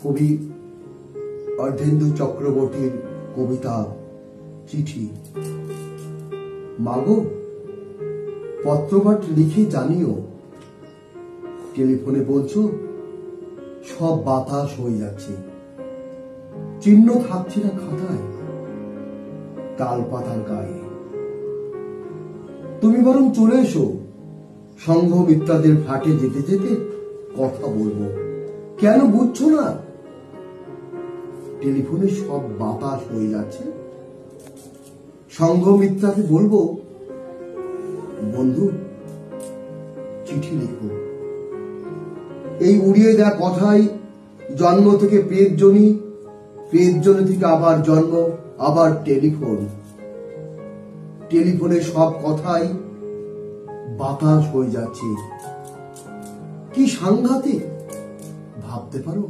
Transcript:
কবি অর্ধেন্দু চক্রবর্তীর কবিতা চিঠি। মাগো, পত্রপাঠ লিখে জানিও, টেলিফোনে বলছো সব বাতাস হয়ে যাচ্ছে, চিহ্ন থাকছে না খাতায়, তাল পাতার গায়ে। তুমি বরং চলে এসো, সংঘ মিত্রাদের ফ্ল্যাটে যেতে যেতে কথা বলবো। কেন বুঝছো না? টেলিফোনে সব বাতাস হয়ে যাচ্ছে। সংঘ মিত্রাকে বলবো, বন্ধু চিঠি লিখো। এই উড়িয়ে দেয়া কথাই জন্ম থেকে পেটজনি, পেটজনি থেকে আবার জন্ম, আবার টেলিফোন। টেলিফোনে সব কথাই বাতাস হয়ে যাচ্ছে। কি সাংঘাতিক ভাবতে পারো?